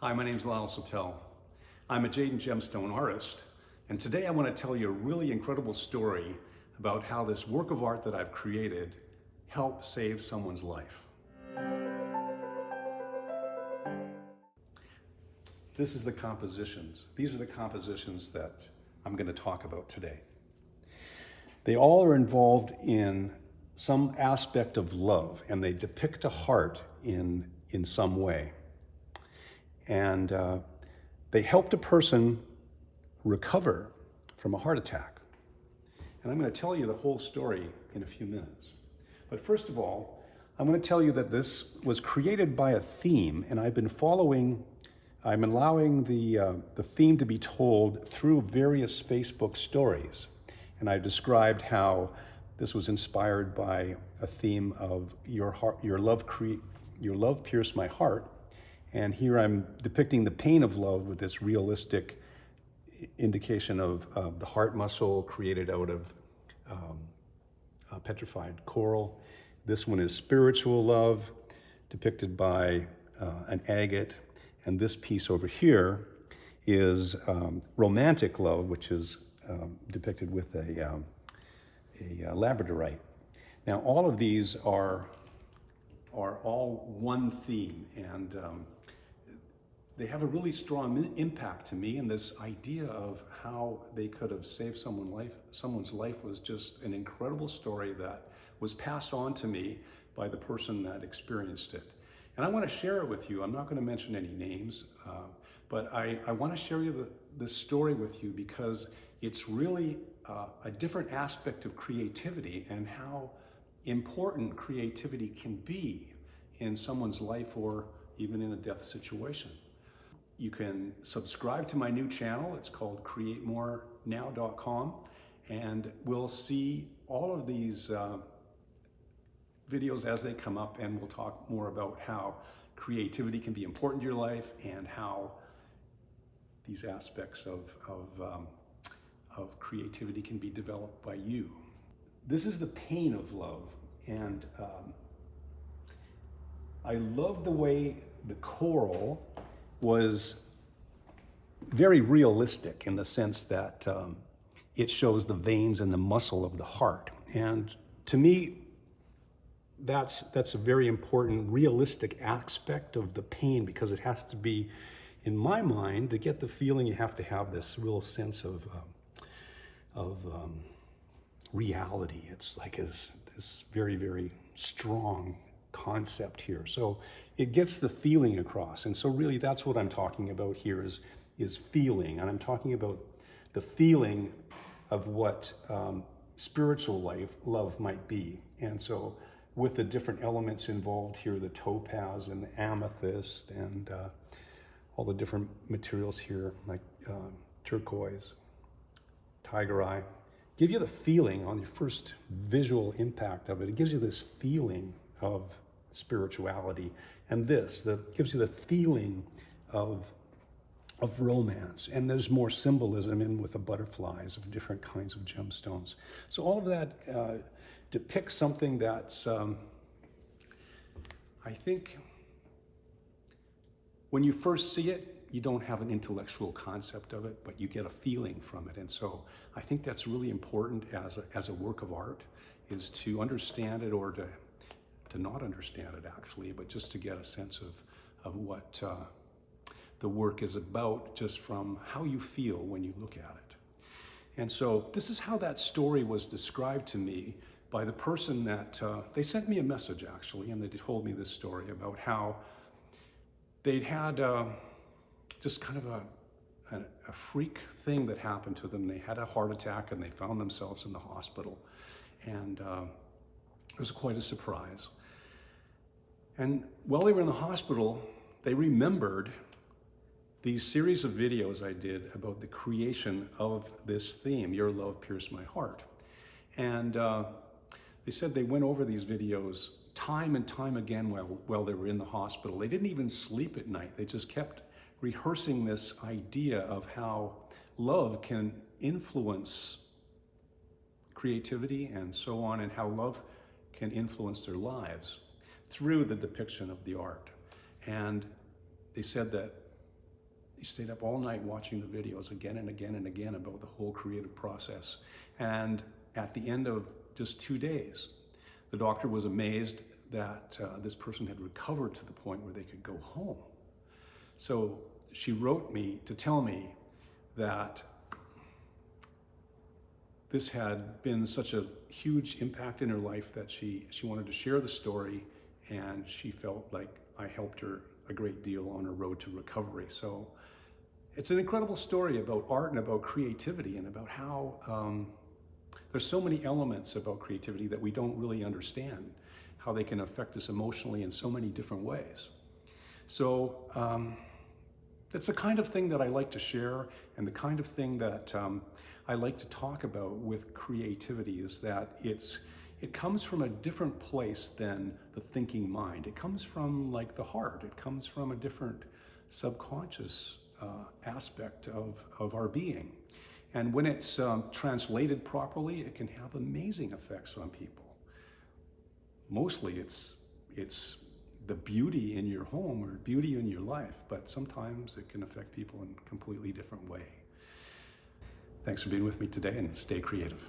Hi, my name is Lyle Sopel. I'm a jade and gemstone artist, and today I want to tell you a really incredible story about how this work of art that I've created helped save someone's life. This is the compositions. These are the compositions that I'm going to talk about today. They all are involved in some aspect of love, and they depict a heart in some way. And they helped a person recover from a heart attack. And I'm going to tell you the whole story in a few minutes. But first of all, I'm going to tell you that this was created by a theme, and I'm allowing the theme to be told through various Facebook stories. And I've described how this was inspired by a theme of your love pierced my heart. And here I'm depicting the pain of love with this realistic indication of the heart muscle created out of petrified coral. This one is spiritual love, depicted by an agate. And this piece over here is romantic love, which is depicted with a labradorite. Now, all of these are all one theme, and they have a really strong impact to me, and this idea of how they could have saved someone's life was just an incredible story that was passed on to me by the person that experienced it. And I want to share it with you. I'm not going to mention any names, but I want to share this story with you because it's really a different aspect of creativity and how important creativity can be in someone's life or even in a death situation. You can subscribe to my new channel. It's called createmorenow.com, and we'll see all of these videos as they come up, and we'll talk more about how creativity can be important to your life and how these aspects of creativity can be developed by you. This is the pain of love, and I love the way the coral was very realistic in the sense that it shows the veins and the muscle of the heart. And to me, that's a very important realistic aspect of the pain, because it has to be, in my mind, to get the feeling, you have to have this real sense of reality. It's like this very, very strong concept here. So it gets the feeling across. And so really that's what I'm talking about here is feeling. And I'm talking about the feeling of what spiritual love might be. And so with the different elements involved here, the topaz and the amethyst and all the different materials here, like turquoise, tiger eye, give you the feeling on your first visual impact of it. It gives you this feeling of spirituality, and gives you the feeling of romance. And there's more symbolism in with the butterflies of different kinds of gemstones. So all of that depicts something that's, I think, when you first see it, you don't have an intellectual concept of it, but you get a feeling from it. And so I think that's really important as a work of art, is to understand it, or to not understand it actually, but just to get a sense of what the work is about, just from how you feel when you look at it. And so this is how that story was described to me by the person that, they sent me a message actually, and they told me this story about how they'd had just kind of a freak thing that happened to them. They had a heart attack and they found themselves in the hospital. And it was quite a surprise. And while they were in the hospital, they remembered these series of videos I did about the creation of this theme, Your Love Pierced My Heart. And they said they went over these videos time and time again while they were in the hospital. They didn't even sleep at night. They just kept rehearsing this idea of how love can influence creativity and so on, and how love can influence their lives through the depiction of the art. And they said that He stayed up all night watching the videos again and again and again about the whole creative process. And at the end of just 2 days, the doctor was amazed that this person had recovered to the point where they could go home. So she wrote me to tell me that this had been such a huge impact in her life that she wanted to share the story, and she felt like I helped her a great deal on her road to recovery. So it's an incredible story about art and about creativity, and about how there's so many elements about creativity that we don't really understand, how they can affect us emotionally in so many different ways. So it's the kind of thing that I like to share, and the kind of thing that I like to talk about with creativity, is that it comes from a different place than the thinking mind. It comes from like the heart. It comes from a different subconscious aspect of our being. And when it's translated properly, it can have amazing effects on people. Mostly it's the beauty in your home or beauty in your life, but sometimes it can affect people in a completely different way. Thanks for being with me today, and stay creative.